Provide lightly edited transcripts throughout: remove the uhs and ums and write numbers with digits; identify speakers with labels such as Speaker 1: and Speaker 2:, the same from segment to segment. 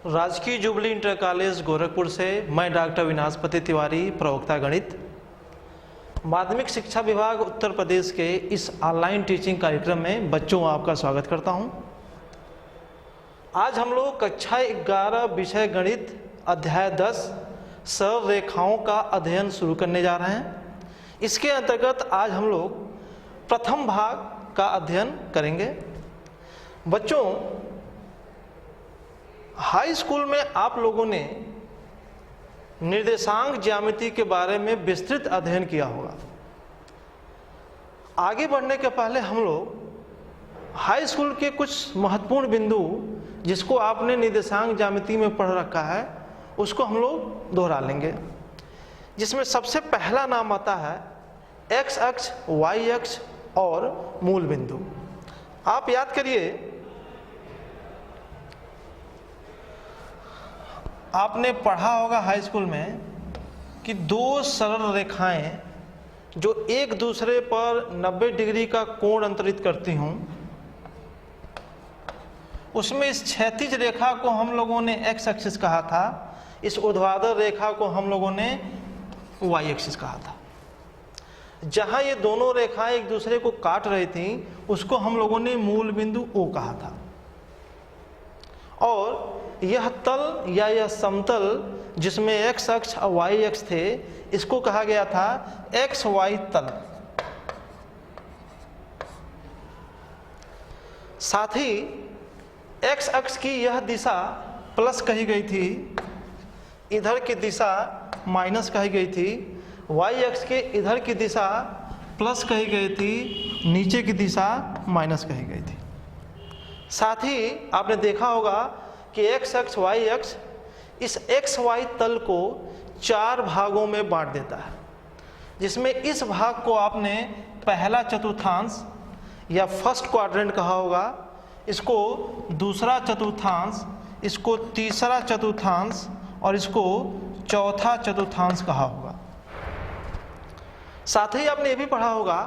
Speaker 1: राजकीय jubilee inter college Gorakhpur से मैं डॉक्टर विनाशपति तिवारी, प्रवक्ता गणित, माध्यमिक शिक्षा विभाग उत्तर प्रदेश के इस ऑनलाइन टीचिंग कार्यक्रम में बच्चों आपका स्वागत करता हूं। आज हम लोग कक्षा 11 विषय गणित अध्याय 10 सरल रेखाओं का अध्ययन शुरू करने जा रहे हैं। इसके अंतर्गत आज हम लोग प्रथम भाग का अध्ययन करेंगे। बच्चों, हाई स्कूल में आप लोगों ने निर्देशांक ज्यामिति के बारे में विस्तृत अध्ययन किया होगा। आगे बढ़ने के पहले हम लोग हाई स्कूल के कुछ महत्वपूर्ण बिंदु जिसको आपने निर्देशांक ज्यामिति में पढ़ रखा है उसको हम लोग दोहरा लेंगे, जिसमें सबसे पहला नाम आता है एक्स अक्ष, वाई अक्ष और मूल बिंदु। आप याद करिए, आपने पढ़ा होगा हाई स्कूल में कि दो सरल रेखाएं जो एक दूसरे पर 90 डिग्री का कोण अंतरित करती हूं, उसमें इस क्षैतिज रेखा को हम लोगों ने एक्स एक्सिस कहा था, इस ऊर्ध्वाधर रेखा को हम लोगों ने वाई एक्सिस कहा था। जहां ये दोनों रेखाएं एक दूसरे को काट रही थीं उसको हम लोगों ने मूल बिंदु ओ कहा था। और यह तल या यह समतल जिसमें एक्स अक्ष और वाई अक्ष थे, इसको कहा गया था एक्स वाई तल। साथ ही एक्स अक्ष की यह दिशा प्लस कही गई थी, इधर की दिशा माइनस कही गई थी। वाई अक्ष के इधर की दिशा प्लस कही गई थी, नीचे की दिशा माइनस कही गई थी। साथ ही आपने देखा होगा कि एक्स अक्ष वाई अक्ष इस एक्स वाई तल को 4 भागों में बांट देता है, जिसमें इस भाग को आपने पहला चतुर्थांश या फर्स्ट क्वाड्रेंट कहा होगा, इसको दूसरा चतुर्थांश, इसको तीसरा चतुर्थांश और इसको चौथा चतुर्थांश कहा होगा। साथ ही आपने ये भी पढ़ा होगा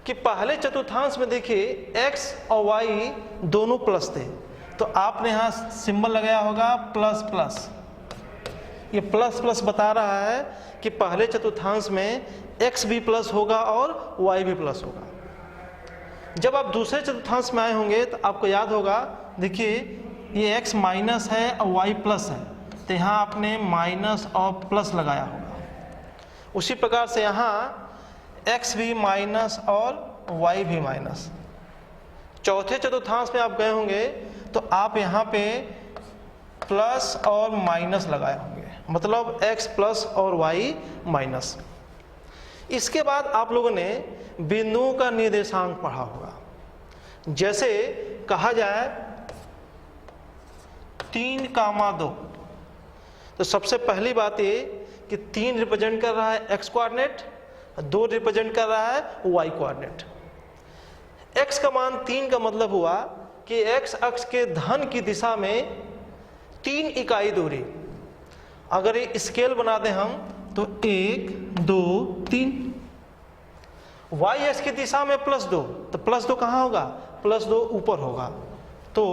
Speaker 1: कि पहले चतुर्थांश में देखिए x और y दोनों प्लस थे, तो आपने यहाँ सिंबल लगाया होगा प्लस प्लस। ये प्लस प्लस बता रहा है कि पहले चतुर्थांश में x भी प्लस होगा और y भी प्लस होगा। जब आप दूसरे चतुर्थांश में आए होंगे तो आपको याद होगा, देखिए ये x माइनस है और y प्लस है, तो यहाँ आपने माइनस और प्लस लगाया होगा। उसी प्रकार से यहाँ x भी माइनस और y भी माइनस। चौथे चतुर्थांश में आप गए होंगे तो आप यहाँ पे प्लस और माइनस लगाए होंगे, मतलब x प्लस और y माइनस। इसके बाद आप लोगों ने बिंदुओं का निर्देशांक पढ़ा होगा। जैसे कहा जाए 3,2, तो सबसे पहली बात ये कि 3 रिप्रेजेंट कर रहा है x कोऑर्डिनेट, 2 रिप्रेजेंट कर रहा है y कोऑर्डिनेट। x का मान 3 का मतलब हुआ कि x अक्ष के धन की दिशा में 3 इकाई दूरी। अगर ये स्केल बना दें हम तो 1, 2, 3। y अक्ष की दिशा में +2, तो +2 कहाँ होगा? +2 ऊपर होगा, तो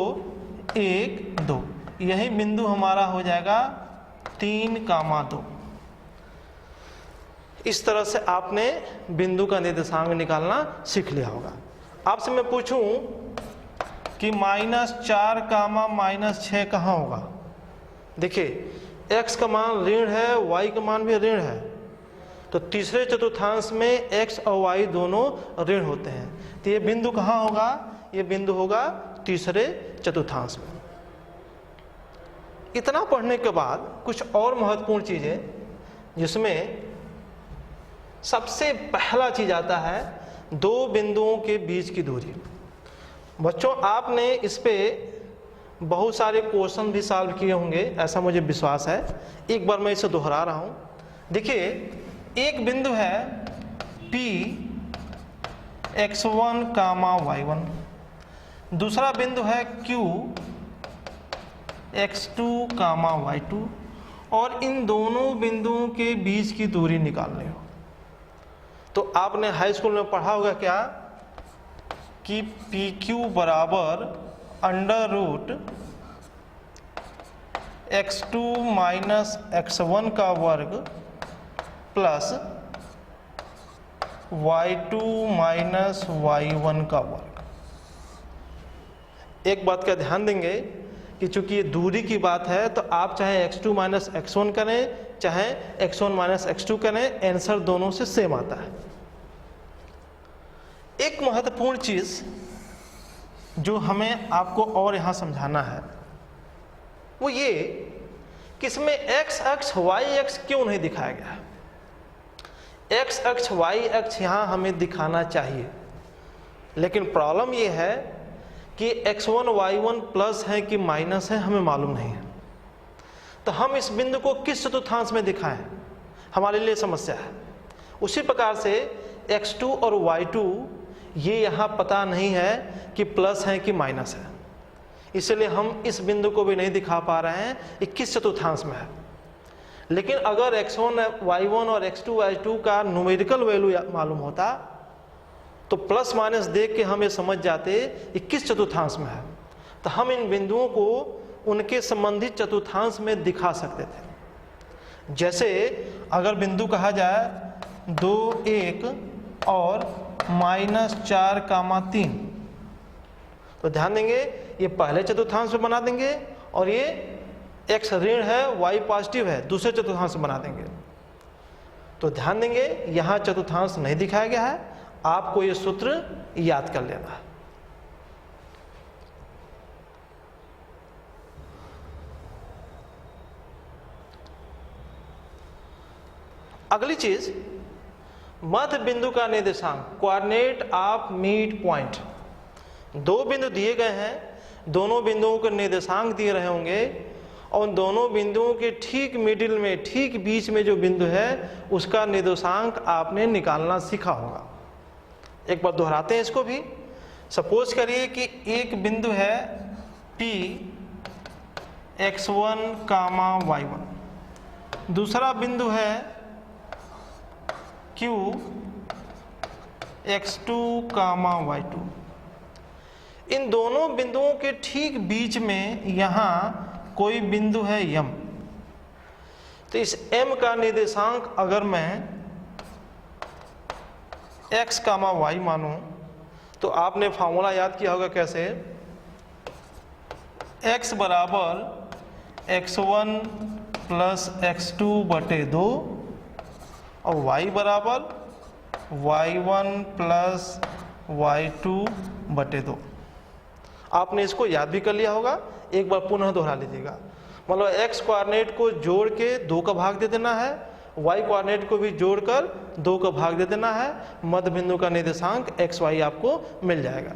Speaker 1: 1, 2। यही बिंदु हमारा हो जाएगा 3,2। इस तरह से आपने बिंदु का निर्देशांक निकालना सीख लिया होगा। आपसे मैं पूछूं कि -4, -6 कहाँ होगा? देखिए x का मान ऋण है, y का मान भी ऋण है, तो तीसरे चतुर्थांश में x और y दोनों ऋण होते हैं, तो ये बिंदु कहाँ होगा? ये बिंदु होगा तीसरे चतुर्थांश में। इतना पढ़ने के बाद कुछ और महत्वपूर्ण चीजें, जिसमें सबसे पहला चीज आता है 2 बिंदुओं के बीच की दूरी। बच्चों, आपने इस पे बहुत सारे क्वेश्चन भी सॉल्व किए होंगे, ऐसा मुझे विश्वास है। एक बार मैं इसे दोहरा रहा हूं। देखिए, एक बिंदु है P x1, y1, दूसरा बिंदु है Q x2, y2, और इन दोनों बिंदुओं के बीच की दूरी निकालनी हो। तो आपने हाई स्कूल में पढ़ा होगा क्या कि PQ बराबर √2 x2 माइनस x1 का वर्ग प्लस y2 माइनस y1 का वर्ग। एक बात का ध्यान देंगे कि चूंकि ये दूरी की बात है तो आप चाहे x2 माइनस x1 करें चाहे x1 माइनस x2 करें, आंसर दोनों से सेम आता है। एक महत्वपूर्ण चीज जो हमें आपको और यहां समझाना है वो ये कि इसमें x अक्ष y अक्ष क्यों नहीं दिखाया गया है। x अक्ष y अक्ष यहां हमें दिखाना चाहिए, लेकिन प्रॉब्लम ये है कि x1 y1 प्लस है कि माइनस है हमें मालूम नहीं है। तो हम इस बिंदु को किस चतुर्थांश में दिखाएं, हमारे लिए समस्या है। उसी प्रकार से x2 और y2 ये यहाँ पता नहीं है कि प्लस है कि माइनस है, इसलिए हम इस बिंदु को भी नहीं दिखा पा रहे हैं ये किस चतुर्थांश में है। लेकिन अगर x1 y1 और x2 y2 का न्यूमेरिकल वैल्यू मालूम होता तो प्लस माइनस देख के हम ये समझ जाते ये किस चतुर्थांश में है, तो हम इन बिंदुओं को उनके संबंधित चतुर्थांश में दिखा सकते थे। जैसे अगर बिंदु कहा जाए 2 1 और -4, तो ध्यान देंगे ये पहले चतुर्थांश में बना देंगे और ये x ऋण है y पॉजिटिव है दूसरे चतुर्थांश में बना देंगे। तो ध्यान देंगे यहाँ चतुर्थांश नहीं दिखाया गया है, आपको ये सूत्र याद कर लेना है। अगली चीज मध्य बिंदु का निर्देशांक, कोऑर्डिनेट ऑफ मिड पॉइंट। दो बिंदु दिए गए हैं, दोनों बिंदुओं के निर्देशांक दिए रहे होंगे और उन दोनों बिंदुओं के ठीक मिडिल में, ठीक बीच में जो बिंदु है उसका निर्देशांक आपने निकालना सीखा होगा। एक बार दोहराते हैं इसको भी। सपोज करिए कि एक बिंदु है P x1, y1, दूसरा बिंदु है Q x2, y2। इन दोनों बिंदुओं के ठीक बीच में यहाँ कोई बिंदु है M। तो इस M का निर्देशांक अगर मैं x, y मानूं तो आपने फॉर्मूला याद किया होगा कैसे, x बराबर x1 प्लस x2 बटे 2 और y बराबर y1 प्लस y2 बटे 2। आपने इसको याद भी कर लिया होगा, एक बार पुनः दोहरा लीजिएगा। मतलब x कोऑर्डिनेट को जोड़ के 2 का भाग दे देना है, y कोऑर्डिनेट को भी जोड़कर 2 का भाग दे देना है, मध्य बिंदु का निर्देशांक x y आपको मिल जाएगा।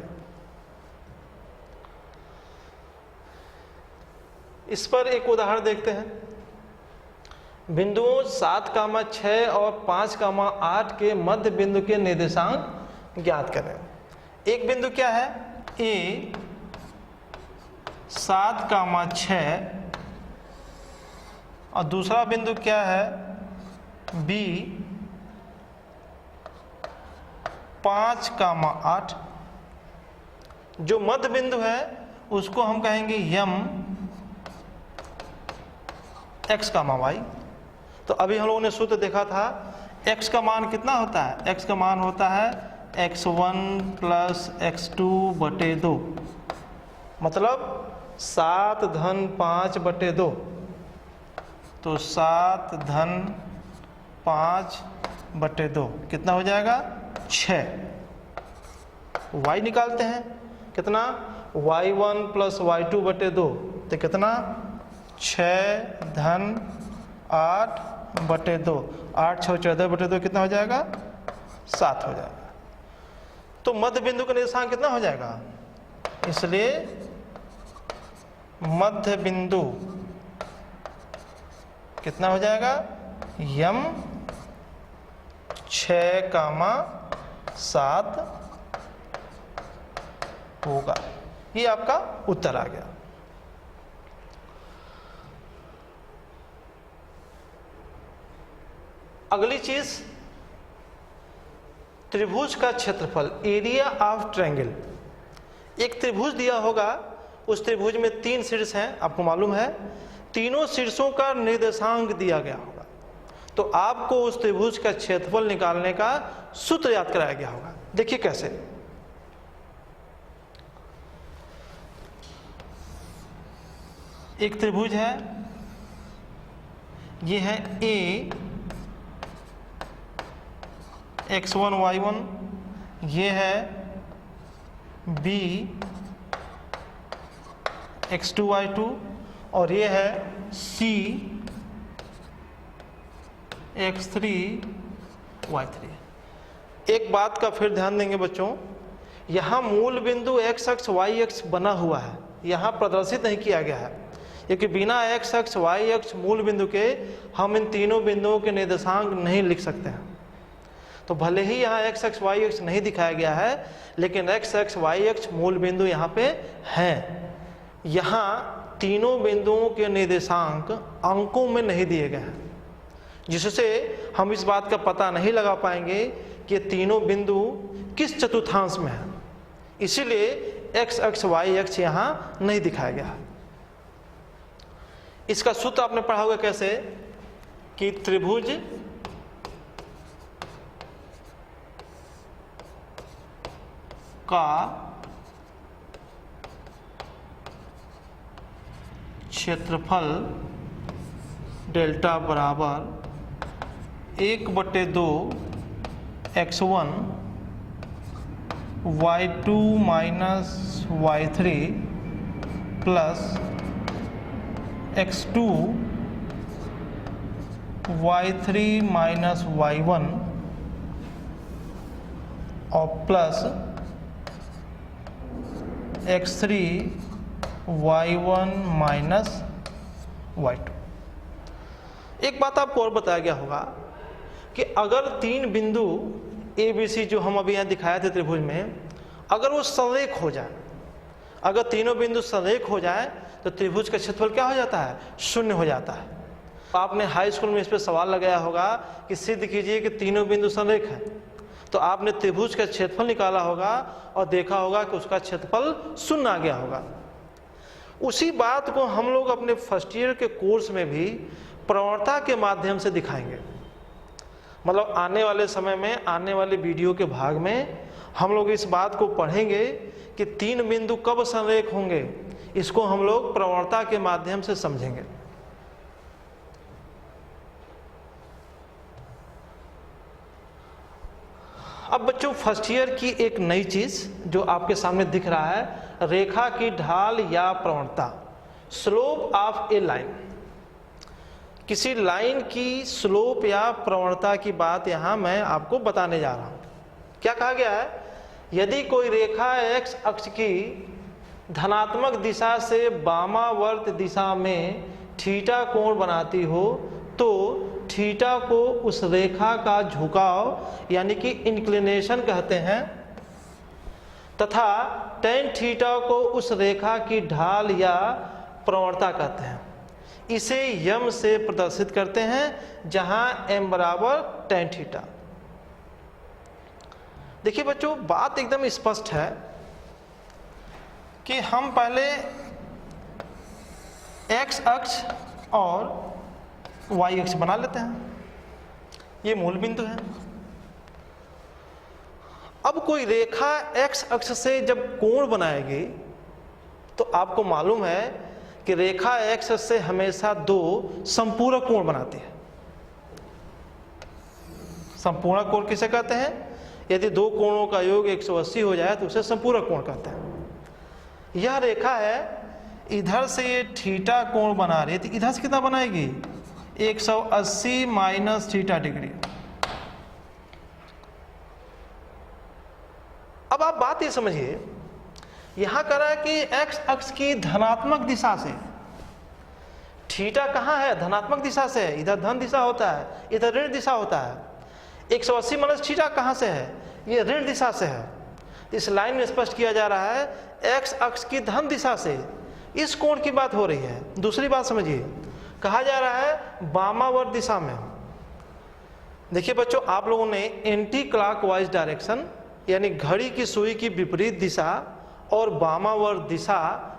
Speaker 1: इस पर एक उदाहरण देखते हैं। बिंदुओं 7, 6 और 5, 8 के मध्य बिंदु के निर्देशांक ज्ञात करें। एक बिंदु क्या है A 7, 6 और दूसरा बिंदु क्या है B 5, 8। जो मध्य बिंदु है उसको हम कहेंगे M x, y। तो अभी हम लोगों ने सूत्र देखा था, x का मान कितना होता है, x का मान होता है x1 प्लस x2 बटे 2, मतलब 7 धन 5 बटे 2। तो 7 धन 5 बटे 2 कितना हो जाएगा 6। y निकालते हैं कितना, y1 प्लस y2 बटे 2, तो कितना 6 धन 8 बटे 2, 8 6 14 बटे 2 कितना हो जाएगा 7 हो जाएगा। तो मध्य बिंदु का निर्देशांक कितना हो जाएगा, इसलिए मध्य बिंदु कितना हो जाएगा M 6, 7 होगा। ये आपका उत्तर आ गया। अगली चीज, त्रिभुज का क्षेत्रफल, एरिया ऑफ ट्रायंगल। एक त्रिभुज दिया होगा, उस त्रिभुज में 3 शीर्ष हैं, आपको मालूम है। तीनों शीर्षों का निर्देशांक दिया गया होगा, तो आपको उस त्रिभुज का क्षेत्रफल निकालने का सूत्र याद कराया गया होगा। देखिए कैसे। एक त्रिभुज है, ये है A x1 y1, ये है B x2 y2, और ये है C x3 y3। एक बात का फिर ध्यान देंगे बच्चों, यहाँ मूल बिंदु x अक्ष y अक्ष बना हुआ है, यहाँ प्रदर्शित नहीं किया गया है, क्योंकि बिना x अक्ष y अक्ष मूल बिंदु के हम इन तीनों बिंदुओं के निर्देशांक नहीं लिख सकते हैं। तो भले ही यहाँ x अक्ष y अक्ष नहीं दिखाया गया है, लेकिन x अक्ष y अक्ष मूल बिंदु यहाँ पे हैं। यहाँ तीनों बिंदुओं के निर्देशांक अंकों में नहीं दिए गए हैं, जिससे हम इस बात का पता नहीं लगा पाएंगे कि तीनों बिंदु किस चतुर्थांश में है। इसीलिए x अक्ष y अक्ष यहाँ नहीं दिखाया गया है। इसका सूत्र आपने पढ़ा होगा कैसे, कि त्रिभुज का क्षेत्रफल डेल्टा बराबर 1/2 x1 y2 minus y3 plus x2 y3 minus y1 और plus x3 y1 minus y2। एक बात आपको और बताया गया होगा कि अगर तीन बिंदु ए बी सी जो हम अभी यहाँ दिखाए थे त्रिभुज में, अगर वो संरेख हो जाए, अगर तीनों बिंदु संरेख हो जाए तो त्रिभुज का क्षेत्रफल क्या हो जाता है, शून्य हो जाता है। आपने हाई स्कूल में इस पर सवाल लगाया होगा कि सिद्ध कीजिए कि तीनों बिंदु संरेख हैं, तो आपने त्रिभुज का क्षेत्रफल निकाला होगा और देखा होगा कि उसका क्षेत्रफल शून्य आ गया होगा। उसी बात को हम लोग अपने फर्स्ट ईयर के कोर्स में भी प्रवणता के माध्यम से दिखाएंगे। मतलब आने वाले समय में, आने वाले वीडियो के भाग में हम लोग इस बात को पढ़ेंगे कि तीन बिंदु कब संरेख होंगे, इसको हम लोग प्रवणता के माध्यम से समझेंगे। अब बच्चों फर्स्ट ईयर की एक नई चीज जो आपके सामने दिख रहा है, रेखा की ढाल या प्रवणता, स्लोप ऑफ ए लाइन। किसी लाइन की स्लोप या प्रवणता की बात यहां मैं आपको बताने जा रहा हूं। क्या कहा गया है, यदि कोई रेखा x अक्ष की धनात्मक दिशा से वामावर्त दिशा में थीटा कोण बनाती हो, तो थीटा को उस रेखा का झुकाव यानी कि इंक्लिनेशन कहते हैं, तथा टेन थीटा को उस रेखा की ढाल या प्रवणता कहते हैं। इसे यम से प्रदर्शित करते हैं, जहां m बराबर टेन थीटा। देखिए बच्चों, बात एकदम स्पष्ट है कि हम पहले x अक्ष और y अक्ष बना लेते हैं, ये मूल बिंदु है। अब कोई रेखा x अक्ष से जब कोण बनाएगी तो आपको मालूम है कि रेखा x अक्ष से हमेशा दो संपूरक कोण बनाती है। संपूरक कोण किसे कहते हैं, यदि दो कोणों का योग 180 हो जाए तो उसे संपूरक कोण कहते हैं। यह रेखा है, इधर से ये थीटा कोण बना रही है, तो इधर से कितना बनाएगी, 180 माइनस थीटा डिग्री। अब आप बात ये समझिए, यहां कह रहा है कि x अक्ष की धनात्मक दिशा से, थीटा कहां है, धनात्मक दिशा से है, इधर धन दिशा होता है, इधर ऋण दिशा होता है। 180 माइनस थीटा कहां से है, ये ऋण दिशा से है। इस लाइन में स्पष्ट किया जा रहा है x अक्ष की धन दिशा से इस कोण की बात हो रही है। दूसरी बात समझिए, कहा जा रहा है वामावर्त दिशा में। देखिए बच्चों, आप लोगों ने एंटी क्लॉकवाइज डायरेक्शन यानी घड़ी की सुई की विपरीत दिशा और वामावर्त दिशा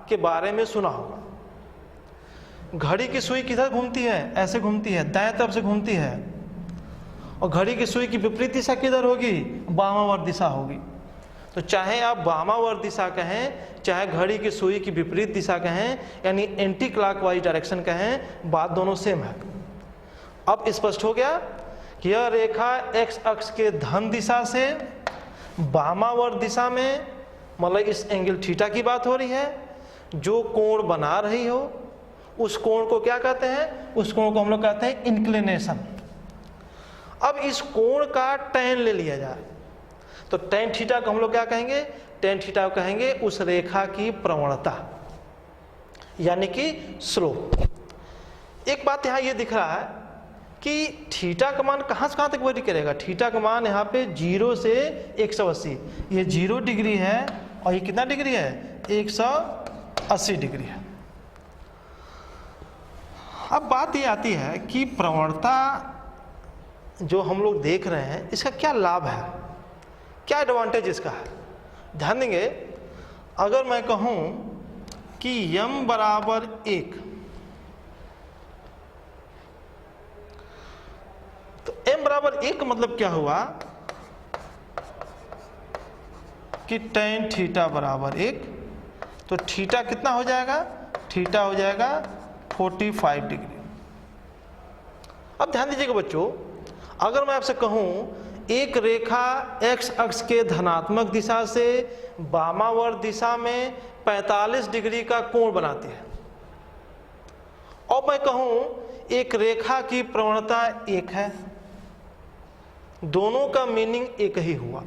Speaker 1: के बारे में सुना होगा। घड़ी की सुई किधर घूमती है? ऐसे घूमती है, दाएं तरफ से घूमती है। और घड़ी की सुई की विपरीत दिशा किधर होगी? वामावर्त दिशा होगी। तो चाहे आप वामावर्त दिशा कहें, चाहे घड़ी की सुई की विपरीत दिशा कहें, यानी एंटी क्लॉकवाइज डायरेक्शन कहें, बात दोनों सेम है। अब स्पष्ट हो गया कि यह रेखा एक्स अक्ष के धन दिशा से वामावर्त दिशा में, मतलब इस एंगल थीटा की बात हो रही है, जो कोण बना रही हो उस कोण को क्या कहते हैं? उस कोण को हम लोग कहते हैं इंक्लिनेशन। अब इस कोण का टैन ले लिया जाए तो टैन थीटा को हम लोग क्या कहेंगे? टैन थीटा को कहेंगे उस रेखा की प्रवणता, यानी कि स्लोप। एक बात यहाँ ये दिख रहा है कि थीटा का मान कहाँ से कहाँ तक वेरी करेगा? थीटा का मान यहाँ पे 0 से 180, ये 0 डिग्री है और ये कितना डिग्री है? 180 डिग्री है। अब बात ये आती है कि प्रवणता जो हम लोग देख रहे हैं इसका क्या लाभ है, क्या एडवांटेज इसका है? ध्यान देंगे, अगर मैं कहूं कि m बराबर 1, तो m बराबर 1 का मतलब क्या हुआ कि tan थीटा बराबर 1, तो थीटा कितना हो जाएगा? थीटा हो जाएगा 45 डिग्री। अब ध्यान दीजिएगा बच्चों, अगर मैं आपसे कहूं एक रेखा x अक्ष के धनात्मक दिशा से वामावर्त दिशा में 45 डिग्री का कोण बनाती है, और मैं कहूं एक रेखा की प्रवणता 1 है, दोनों का मीनिंग एक ही हुआ।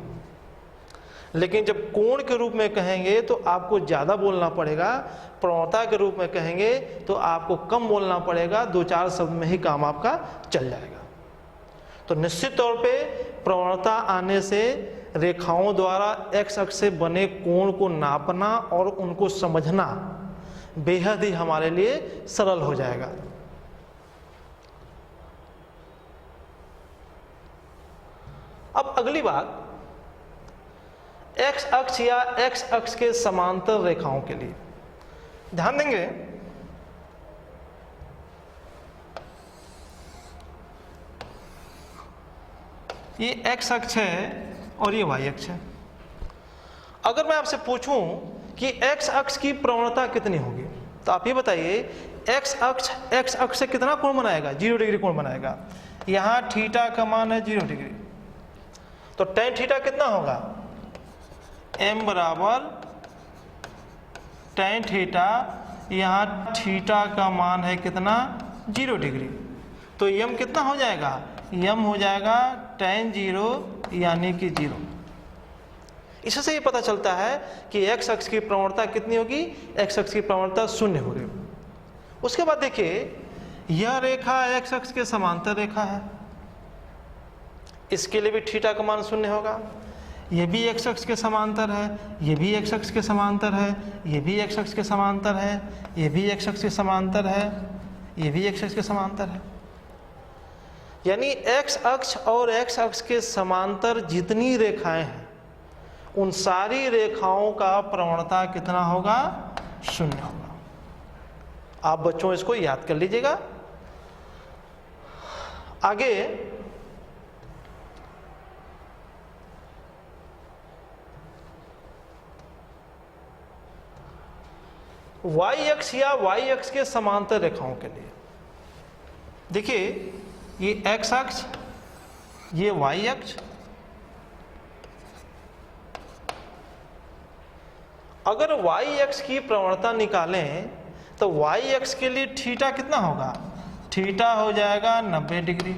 Speaker 1: लेकिन जब कोण के रूप में कहेंगे तो आपको ज़्यादा बोलना पड़ेगा, प्रवणता के रूप में कहेंगे तो आपको कम बोलना पड़ेगा, 2-4 शब्द में ही काम आपका चल जाएगा। तो निश्चित तौर पे प्रवणता आने से रेखाओं द्वारा एक्स अक्ष से बने कोण को नापना और उनको समझना बेहद ही हमारे लिए सरल हो जाएगा। अब अगली बात, एक्स अक्ष या एक्स अक्ष के समांतर रेखाओं के लिए ध्यान देंगे। ये एक्स अक्ष है और ये वाई अक्ष है। अगर मैं आपसे पूछूं कि एक्स अक्ष की प्रवणता कितनी होगी, तो आप ये बताइए एक्स अक्ष से कितना कोण बनाएगा? 0 डिग्री कोण बनाएगा। यहाँ थीटा का मान है 0 डिग्री, तो tan थीटा कितना होगा? m बराबर tan थीटा, यहाँ थीटा का मान है कितना? 0 डिग्री, तो m कितना हो जाएगा? m हो जाएगा tan 0 यानी कि 0। इससे ये पता चलता है कि x अक्ष की प्रवणता कितनी होगी? x अक्ष की प्रवणता 0 होगी। उसके बाद देखिए, यह रेखा x अक्ष के समांतर रेखा है, इसके लिए भी थीटा का मान 0 होगा। यह भी x अक्ष के समांतर है, यह भी x अक्ष के समांतर है, यह भी x अक्ष के समांतर है, यह भी x अक्ष के समांतर है, यह भी x अक्ष के समांतर है। यानी x अक्ष और x अक्ष के समांतर जितनी रेखाएं हैं उन सारी रेखाओं का प्रवणता कितना होगा? 0 होगा। आप बच्चों इसको याद कर लीजिएगा। आगे y अक्ष या y अक्ष के समांतर रेखाओं के लिए देखिए, ये x अक्ष, ये y अक्ष। अगर y अक्ष की प्रवणता निकालें तो y अक्ष के लिए थीटा कितना होगा? थीटा हो जाएगा 90 डिग्री।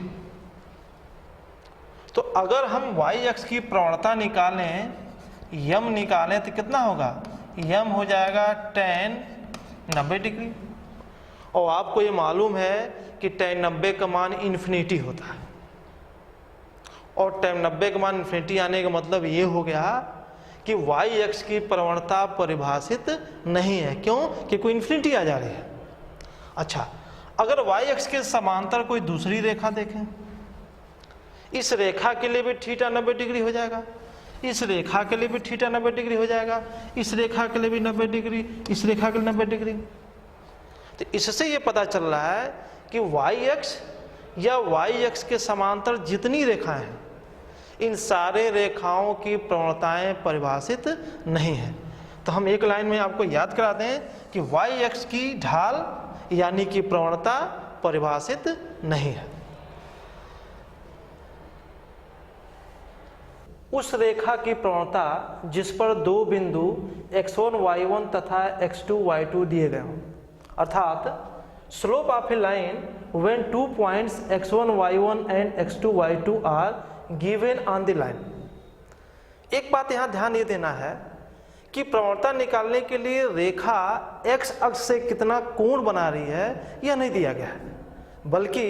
Speaker 1: तो अगर हम y अक्ष की प्रवणता निकालें, m निकालें तो कितना होगा? m हो जाएगा tan 90 डिग्री। और आपको ये मालूम है कि tan 90 का मान इन्फिनिटी होता है, और tan 90 का मान इन्फिनिटी आने का मतलब ये हो गया कि y अक्ष की प्रवणता परिभाषित नहीं है। क्यों? कि कोई इन्फिनिटी आ जा रही है। अच्छा, अगर y अक्ष के समांतर कोई दूसरी रेखा देखें, इस रेखा के लिए भी थीटा 90 डिग्री हो जाएगा, इस रेखा के लिए भी थीटा 90 डिग्री हो जाएगा, इस रेखा के लिए भी 90 डिग्री, इस रेखा के लिए 90 डिग्री। तो इससे ये पता चल रहा है कि वाई एक्स या वाई एक्स के समांतर जितनी रेखाएं हैं, इन सारे रेखाओं की प्रवणताएं परिभाषित नहीं है। तो हम एक लाइन में आपको याद करा दें कि वाई एक्स की ढाल यानी कि प्रवणता परिभाषित नहीं है। उस रेखा की प्रवणता जिस पर दो बिंदु x1 y1 तथा x2 y2 दिए गए हों, अर्थात slope of a line when 2 points x1 y1 and x2 y2 are given on the line. एक बात यहाँ ध्यान ये देना है कि प्रवणता निकालने के लिए रेखा x अक्ष से कितना कोण बना रही है यह नहीं दिया गया है, बल्कि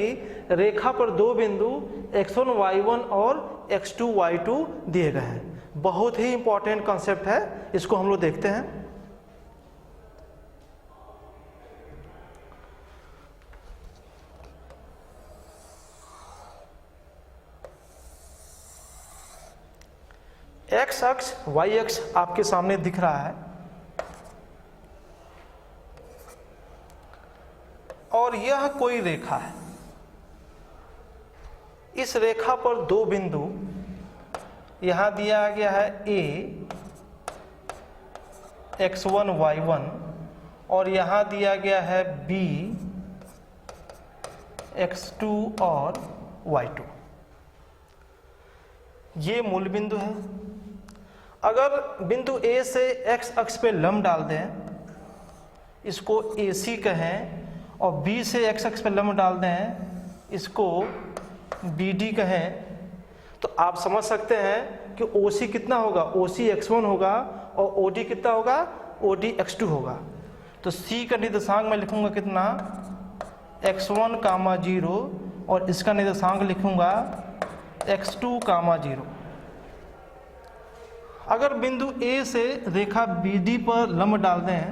Speaker 1: रेखा पर दो बिंदु x1 y1 और x2 y2 दिए गए हैं। बहुत ही इंपॉर्टेंट कॉन्सेप्ट है, इसको हम लोग देखते हैं। x अक्ष y अक्ष आपके सामने दिख रहा है और यह कोई रेखा है। इस रेखा पर दो बिंदु यहां दिया गया है a x1 y1 और यहां दिया गया है b x2 और y2। ये मूल बिंदु है। अगर बिंदु A से x अक्ष पे लंब डाल दें, इसको AC कहें, और B से x अक्ष पे लंब डाल दें, इसको BD कहें, तो आप समझ सकते हैं कि OC कितना होगा, OC x1 होगा और OD कितना होगा, OD x2 होगा। तो C का निर्देशांक मैं लिखूंगा कितना, x1, 0 और इसका निर्देशांक लिखूंगा x2, 0। अगर बिंदु A से रेखा BD पर लंब डाल दें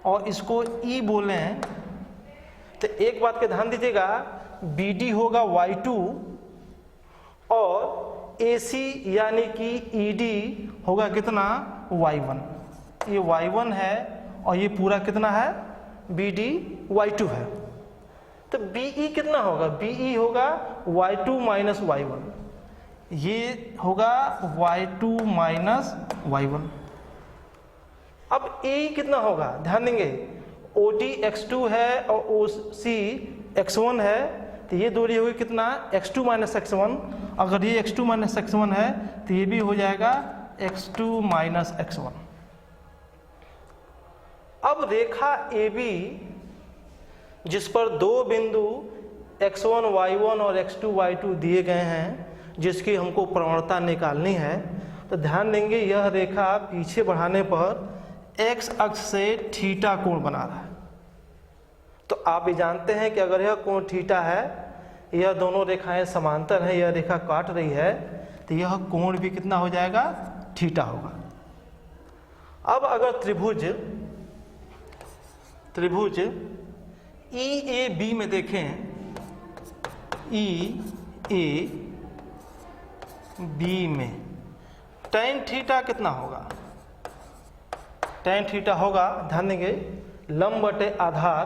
Speaker 1: और इसको E बोलें, तो एक बात का ध्यान दीजिएगा, BD होगा y2 और AC यानी कि ED होगा कितना, y1। ये y1 है और ये पूरा कितना है, BD y2 है। तो BE कितना होगा, BE होगा y2 माइनस y1, ये होगा y2 माइनस y1। अब AE कितना होगा, ध्यान देंगे, OD x2 है और OC x1 है, तो ये दूरी होगी कितना, x2 माइनस x1। अगर ये x2 माइनस x1 है तो ये भी हो जाएगा x2 माइनस x1। अब रेखा AB जिस पर दो बिंदु x1 y1 और x2 y2 दिए गए हैं, जिसकी हमको प्रवणता निकालनी है, तो ध्यान देंगे यह रेखा पीछे बढ़ाने पर x अक्ष से थीटा कोण बना रहा है। तो आप भी जानते हैं कि अगर यह कोण थीटा है, यह दोनों रेखाएं समांतर हैं, यह रेखा काट रही है, तो यह कोण भी कितना हो जाएगा, थीटा होगा। अब अगर त्रिभुज EAB में देखें, EAB में tan थीटा कितना होगा, tan थीटा होगा, ध्यान देंगे, लंब बटे आधार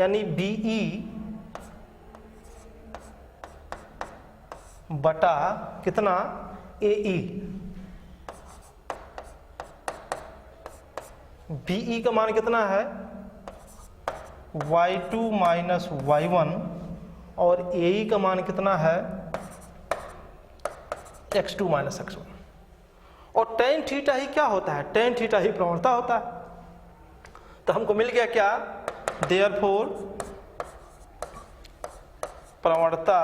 Speaker 1: यानी BE बटा कितना, AE। BE का मान कितना है, y2 माइनस y1 और AE का मान कितना है, x2 माइनस x1। और tan थीटा ही क्या होता है, tan थीटा ही प्रवणता होता है। तो हमको मिल गया क्या, देयरफॉर प्रवणता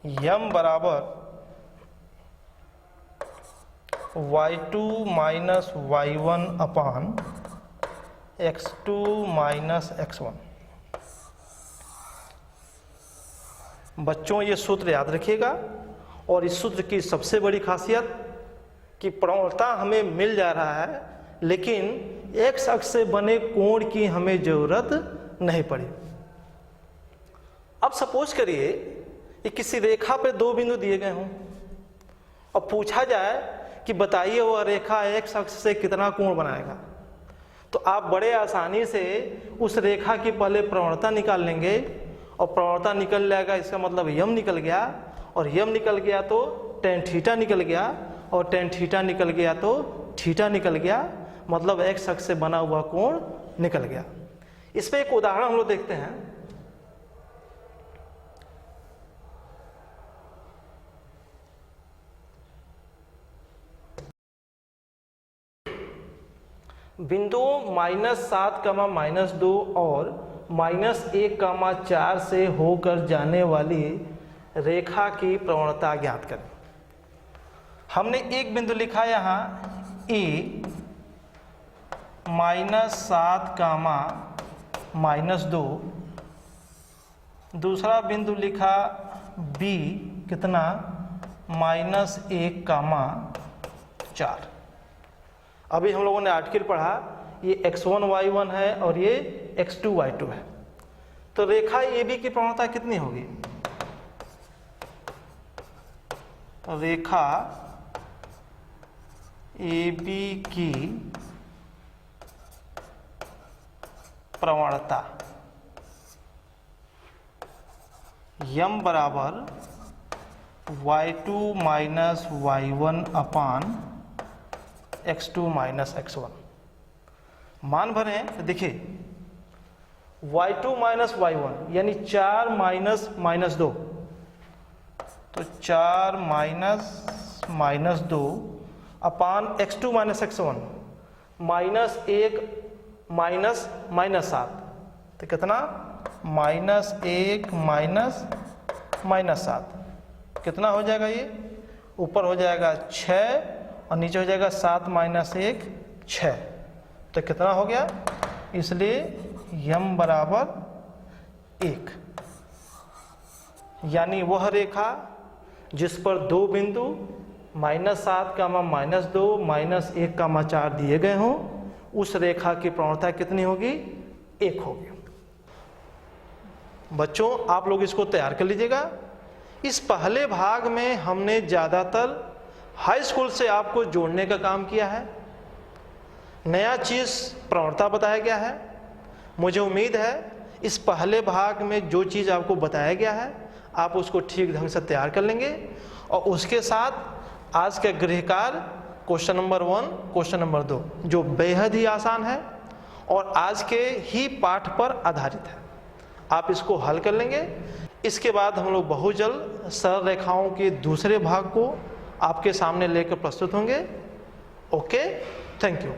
Speaker 1: m बराबर y2 माइनस y1 अपान x2 माइनस x1। बच्चों ये सूत्र याद रखिएगा, और इस सूत्र की सबसे बड़ी खासियत कि प्रवणता हमें मिल जा रहा है, लेकिन x अक्ष से बने कोण की हमें जरूरत नहीं पड़ी। अब सपोज करिए कि किसी रेखा पे दो बिंदु दिए गए हों और पूछा जाए कि बताइए वह रेखा x अक्ष से कितना कोण बनाएगा, तो आप बड़े आसानी से उस रेखा की पहले प्रवणता निकाल लेंगे, और प्रवणता निकल जाएगा, इसका मतलब यम निकल गया, और यम निकल गया तो टेन थीटा निकल गया, और टेन थीटा निकल गया तो थीटा निकल गया, मतलब एक्स अक्ष से बना हुआ कोण निकल गया। इस पे एक उदाहरण हम लोग देखते हैं। बिंदु -7, -2 और -1, 4 से होकर जाने वाली रेखा की प्रवणता ज्ञात करें। हमने एक बिंदु लिखा यहाँ ए -7, -2, दूसरा बिंदु लिखा बी कितना -1, 4। अभी हम लोगों ने आर्टिकल पढ़ा, ये x1 y1 है और ये x2 y2 है। तो रेखा AB की प्रवणता कितनी होगी? रेखा AB की प्रवणता यम बराबर y2 माइनस y1 अपान x2 माइनस x1। मान भरें तो देखिए y2 माइनस y1 यानी 4 माइनस 2, तो 4 माइनस 2 अपान x2 माइनस x1 -1 -7, तो कितना -1 -7 कितना हो जाएगा? ये ऊपर हो जाएगा 6 और नीचे हो जाएगा 7 -1 6, तो कितना हो गया? इसलिए यम बराबर 1, यानी वह रेखा जिस पर दो बिंदु -7, -2, -1, 4 दिए गए हों, उस रेखा की प्रवणता कितनी होगी? 1 होगी। बच्चों आप लोग इसको तैयार कर लीजिएगा। इस पहले भाग में हमने ज़्यादातर हाई स्कूल से आपको जोड़ने का काम किया है, नया चीज़ प्रवणता बताया गया है। मुझे उम्मीद है इस पहले भाग में जो चीज़ आपको बताया गया है आप उसको ठीक ढंग से तैयार कर लेंगे, और उसके साथ आज का गृह कार्य क्वेश्चन नंबर 1, क्वेश्चन नंबर 2 जो बेहद ही आसान है और आज के ही पाठ पर आधारित है, आप इसको हल कर लेंगे। इसके बाद हम लोग बहुत जल्द सरल रेखाओं के दूसरे भाग को आपके सामने लेकर प्रस्तुत होंगे। Okay, thank you.